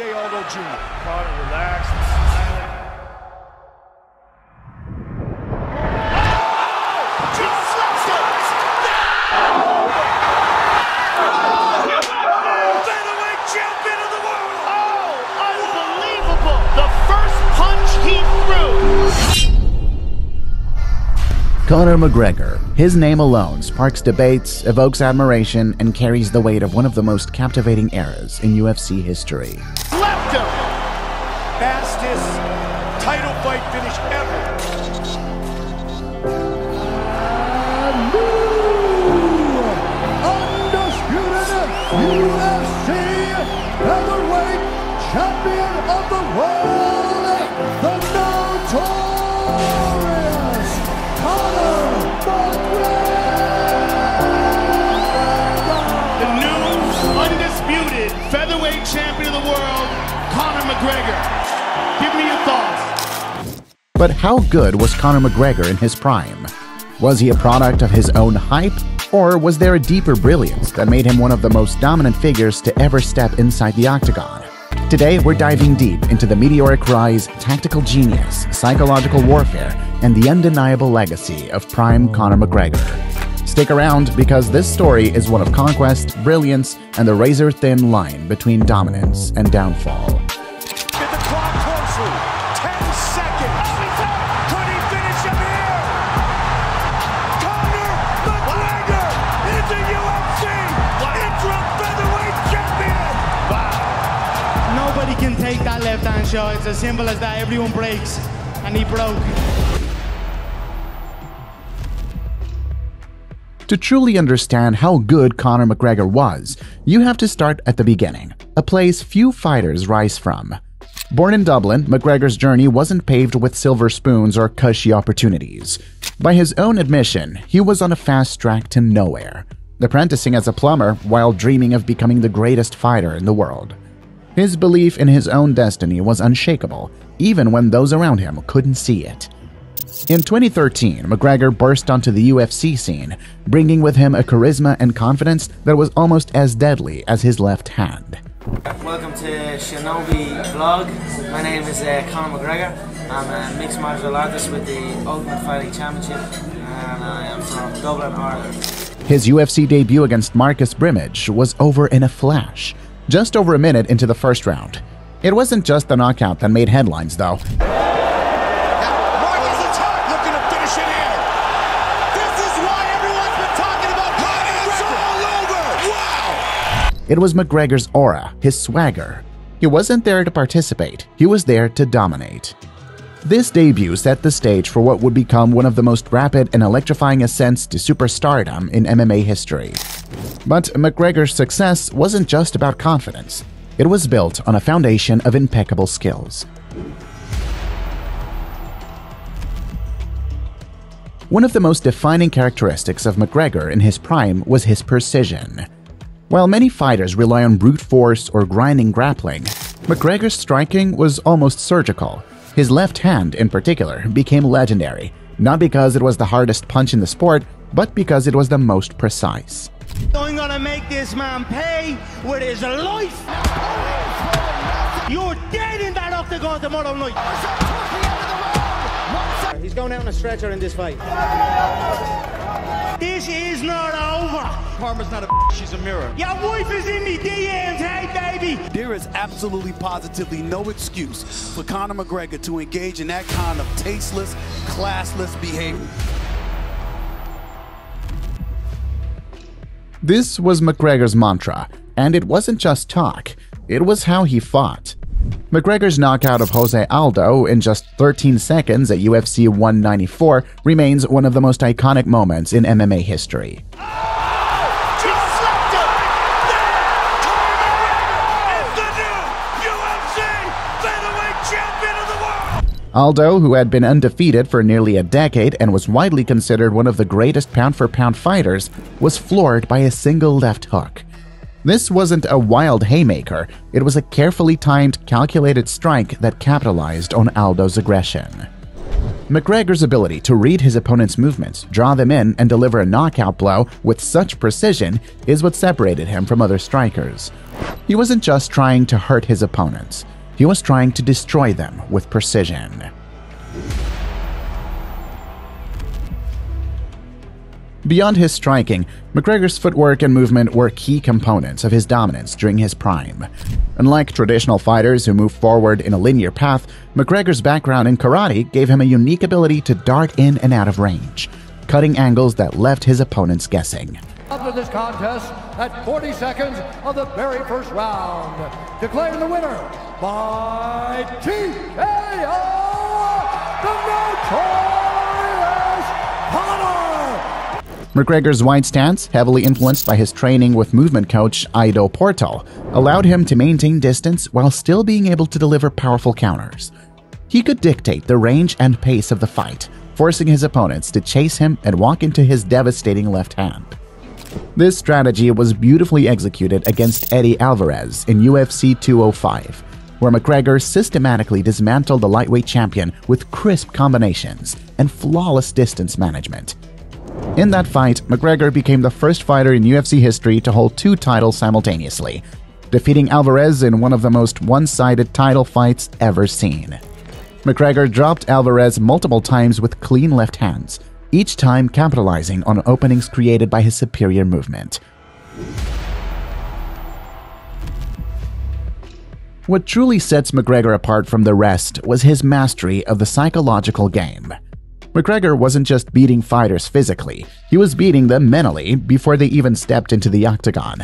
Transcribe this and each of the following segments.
Jose Aldo Jr. Conor relaxed and silent. Featherweight champion of the world! Oh, unbelievable! The first punch he threw! Conor McGregor. His name alone sparks debates, evokes admiration, and carries the weight of one of the most captivating eras in UFC history. Left him! Fastest title fight finish ever. Undisputed UFC Featherweight Champion of the world, the notorious Conor McGregor! The new undisputed featherweight champion of the world, Conor McGregor. Give me your thoughts. But how good was Conor McGregor in his prime? Was he a product of his own hype, or was there a deeper brilliance that made him one of the most dominant figures to ever step inside the octagon? Today, we're diving deep into the meteoric rise, tactical genius, psychological warfare, and the undeniable legacy of prime Conor McGregor. Stick around, because this story is one of conquest, brilliance, and the razor-thin line between dominance and downfall. Get the clock closely. 10 seconds. Could he finish him here? Conor McGregor is the UFC interim featherweight champion. Nobody can take that left-hand shot. It's as simple as that. Everyone breaks, and he broke. To truly understand how good Conor McGregor was, you have to start at the beginning, a place few fighters rise from. Born in Dublin, McGregor's journey wasn't paved with silver spoons or cushy opportunities. By his own admission, he was on a fast track to nowhere, apprenticing as a plumber while dreaming of becoming the greatest fighter in the world. His belief in his own destiny was unshakable, even when those around him couldn't see it. In 2013, McGregor burst onto the UFC scene, bringing with him a charisma and confidence that was almost as deadly as his left hand. Welcome to Shinobi Vlog. My name is Conor McGregor. I'm a mixed martial artist with the Ultimate Fighting Championship, and I am from Dublin, Ireland. His UFC debut against Marcus Brimage was over in a flash, just over a minute into the first round. It wasn't just the knockout that made headlines, though. It was McGregor's aura, his swagger. He wasn't there to participate, he was there to dominate. This debut set the stage for what would become one of the most rapid and electrifying ascents to superstardom in MMA history. But McGregor's success wasn't just about confidence. It was built on a foundation of impeccable skills. One of the most defining characteristics of McGregor in his prime was his precision. While many fighters rely on brute force or grinding grappling, McGregor's striking was almost surgical. His left hand, in particular, became legendary, not because it was the hardest punch in the sport, but because it was the most precise. I'm gonna make this man pay with his life. You're dead in that octagon tomorrow night. He's going out on a stretcher in this fight. This is not over. Karma's not a she's a mirror. Your wife is in me DMs, hey baby. There is absolutely positively no excuse for Conor McGregor to engage in that kind of tasteless, classless behavior. This was McGregor's mantra, and it wasn't just talk, it was how he fought. McGregor's knockout of Jose Aldo in just 13 seconds at UFC 194 remains one of the most iconic moments in MMA history. Aldo, who had been undefeated for nearly a decade and was widely considered one of the greatest pound-for-pound fighters, was floored by a single left hook. This wasn't a wild haymaker, it was a carefully timed, calculated strike that capitalized on Aldo's aggression. McGregor's ability to read his opponent's movements, draw them in, and deliver a knockout blow with such precision is what separated him from other strikers. He wasn't just trying to hurt his opponents, he was trying to destroy them with precision. Beyond his striking, McGregor's footwork and movement were key components of his dominance during his prime. Unlike traditional fighters who move forward in a linear path, McGregor's background in karate gave him a unique ability to dart in and out of range, cutting angles that left his opponents guessing. After this contest, at 40 seconds of the very first round, declaring the winner by TKO, the notorious Conor! McGregor's wide stance, heavily influenced by his training with movement coach Aldo Porto, allowed him to maintain distance while still being able to deliver powerful counters. He could dictate the range and pace of the fight, forcing his opponents to chase him and walk into his devastating left hand. This strategy was beautifully executed against Eddie Alvarez in UFC 205, where McGregor systematically dismantled the lightweight champion with crisp combinations and flawless distance management. In that fight, McGregor became the first fighter in UFC history to hold 2 titles simultaneously, defeating Alvarez in one of the most one-sided title fights ever seen. McGregor dropped Alvarez multiple times with clean left hands, each time capitalizing on openings created by his superior movement. What truly sets McGregor apart from the rest was his mastery of the psychological game. McGregor wasn't just beating fighters physically, he was beating them mentally before they even stepped into the octagon.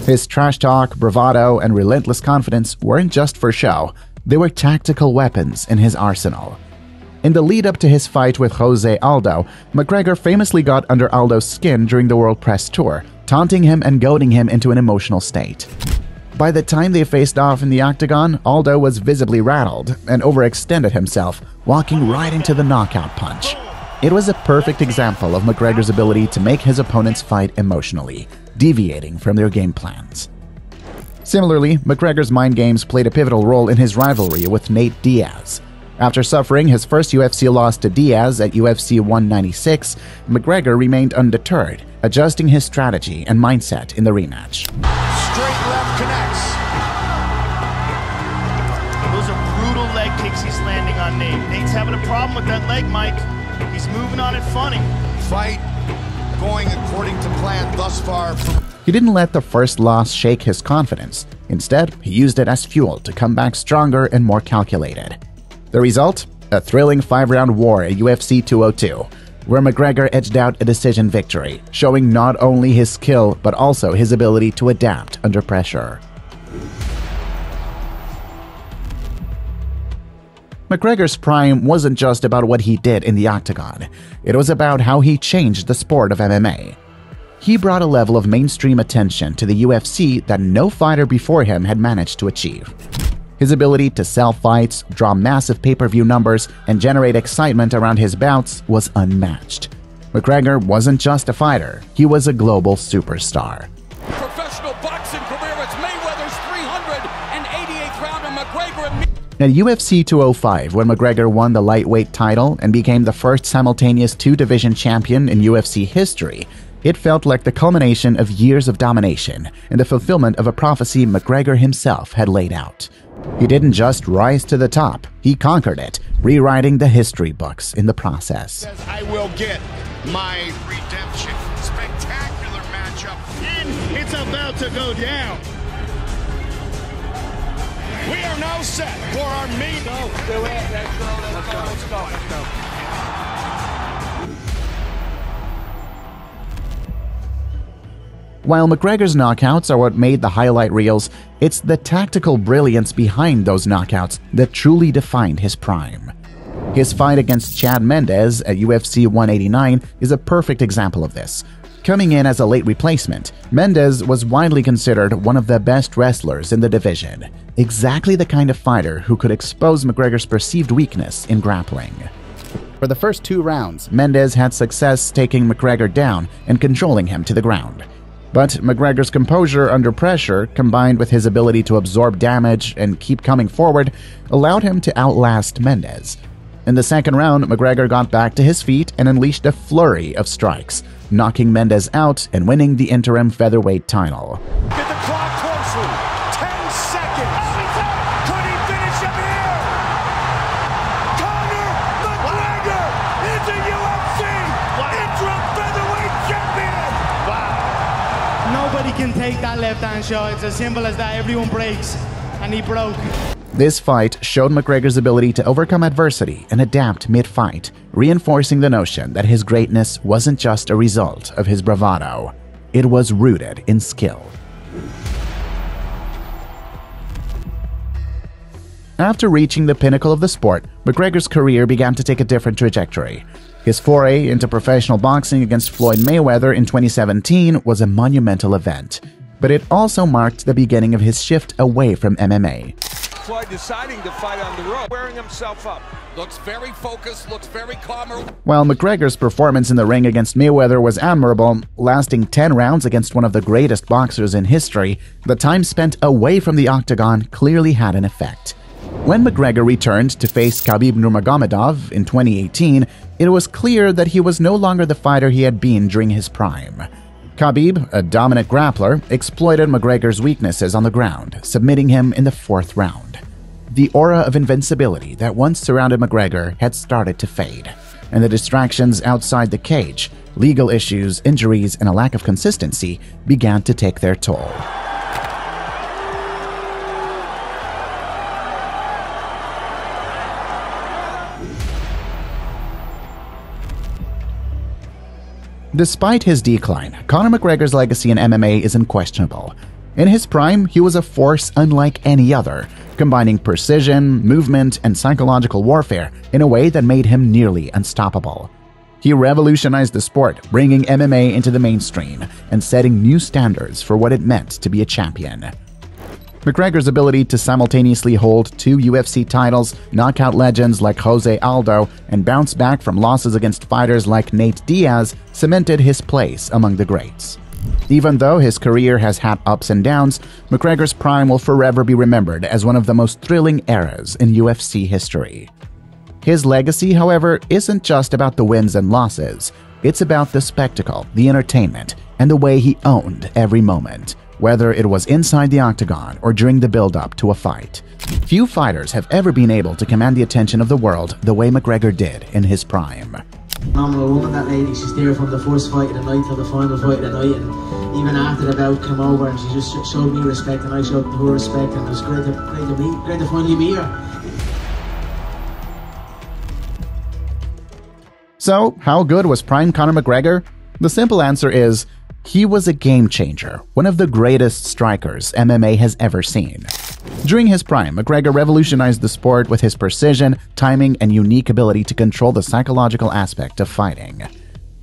His trash talk, bravado, and relentless confidence weren't just for show, they were tactical weapons in his arsenal. In the lead-up to his fight with Jose Aldo, McGregor famously got under Aldo's skin during the World Press Tour, taunting him and goading him into an emotional state. By the time they faced off in the octagon, Aldo was visibly rattled and overextended himself, walking right into the knockout punch. It was a perfect example of McGregor's ability to make his opponents fight emotionally, deviating from their game plans. Similarly, McGregor's mind games played a pivotal role in his rivalry with Nate Diaz. After suffering his first UFC loss to Diaz at UFC 196, McGregor remained undeterred, adjusting his strategy and mindset in the rematch. Straight left connects. Those are brutal leg kicks he's landing on Nate. Nate's having a problem with that leg, Mike. He's moving on it funny. Fight going according to plan thus far. He didn't let the first loss shake his confidence. Instead, he used it as fuel to come back stronger and more calculated. The result? A thrilling 5-round war at UFC 202, where McGregor edged out a decision victory, showing not only his skill but also his ability to adapt under pressure. McGregor's prime wasn't just about what he did in the octagon, it was about how he changed the sport of MMA. He brought a level of mainstream attention to the UFC that no fighter before him had managed to achieve. His ability to sell fights, draw massive pay-per-view numbers, and generate excitement around his bouts was unmatched. McGregor wasn't just a fighter, he was a global superstar. Professional boxing career, it's Mayweather's 388th round, and McGregor. At UFC 205, when McGregor won the lightweight title and became the first simultaneous 2-division champion in UFC history, it felt like the culmination of years of domination and the fulfillment of a prophecy McGregor himself had laid out. He didn't just rise to the top, he conquered it, rewriting the history books in the process. I will get my redemption. Spectacular matchup. And it's about to go down. We are now set for our main. Let's go. While McGregor's knockouts are what made the highlight reels, it's the tactical brilliance behind those knockouts that truly defined his prime. His fight against Chad Mendes at UFC 189 is a perfect example of this. Coming in as a late replacement, Mendes was widely considered one of the best wrestlers in the division, exactly the kind of fighter who could expose McGregor's perceived weakness in grappling. For the first 2 rounds, Mendes had success taking McGregor down and controlling him to the ground. But McGregor's composure under pressure, combined with his ability to absorb damage and keep coming forward, allowed him to outlast Mendes. In the second round, McGregor got back to his feet and unleashed a flurry of strikes, knocking Mendes out and winning the interim featherweight title. Get the clock closely. 10 seconds. Could he finish him here? Conor McGregor is a UFC interim featherweight champion. Nobody can take that left-hand shot. It's as simple as that. Everyone breaks, and he broke. This fight showed McGregor's ability to overcome adversity and adapt mid-fight, reinforcing the notion that his greatness wasn't just a result of his bravado. It was rooted in skill. After reaching the pinnacle of the sport, McGregor's career began to take a different trajectory. His foray into professional boxing against Floyd Mayweather in 2017 was a monumental event, but it also marked the beginning of his shift away from MMA. Floyd deciding to fight on the road, wearing himself up. Looks very focused, looks very calm. While McGregor's performance in the ring against Mayweather was admirable, lasting 10 rounds against one of the greatest boxers in history, the time spent away from the octagon clearly had an effect. When McGregor returned to face Khabib Nurmagomedov in 2018, it was clear that he was no longer the fighter he had been during his prime. Khabib, a dominant grappler, exploited McGregor's weaknesses on the ground, submitting him in the 4th round. The aura of invincibility that once surrounded McGregor had started to fade, and the distractions outside the cage, legal issues, injuries, and a lack of consistency began to take their toll. Despite his decline, Conor McGregor's legacy in MMA is unquestionable. In his prime, he was a force unlike any other, combining precision, movement, and psychological warfare in a way that made him nearly unstoppable. He revolutionized the sport, bringing MMA into the mainstream and setting new standards for what it meant to be a champion. McGregor's ability to simultaneously hold 2 UFC titles, knock out legends like Jose Aldo, and bounce back from losses against fighters like Nate Diaz cemented his place among the greats. Even though his career has had ups and downs, McGregor's prime will forever be remembered as one of the most thrilling eras in UFC history. His legacy, however, isn't just about the wins and losses. It's about the spectacle, the entertainment, and the way he owned every moment, whether it was inside the octagon or during the build-up to a fight. Few fighters have ever been able to command the attention of the world the way McGregor did in his prime. Phenomenal woman, that lady. She's there from the first fight of the night till the final fight of the night, and even after the bout came over, and she just showed me respect, and I showed her respect, and it was great to finally meet her. So, how good was prime Conor McGregor? The simple answer is, he was a game changer, one of the greatest strikers MMA has ever seen. During his prime, McGregor revolutionized the sport with his precision, timing, and unique ability to control the psychological aspect of fighting.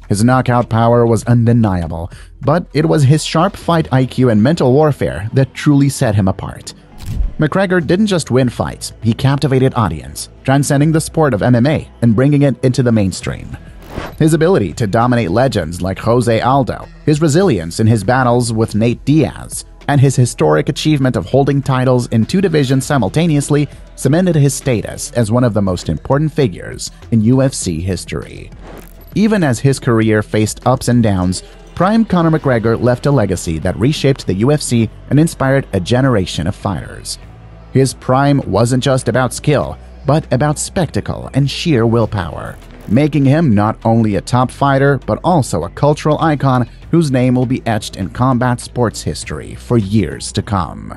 His knockout power was undeniable, but it was his sharp fight IQ and mental warfare that truly set him apart. McGregor didn't just win fights, he captivated audience, transcending the sport of MMA and bringing it into the mainstream. His ability to dominate legends like Jose Aldo, his resilience in his battles with Nate Diaz, and his historic achievement of holding titles in 2 divisions simultaneously cemented his status as one of the most important figures in UFC history. Even as his career faced ups and downs, prime Conor McGregor left a legacy that reshaped the UFC and inspired a generation of fighters. His prime wasn't just about skill, but about spectacle and sheer willpower, making him not only a top fighter, but also a cultural icon whose name will be etched in combat sports history for years to come.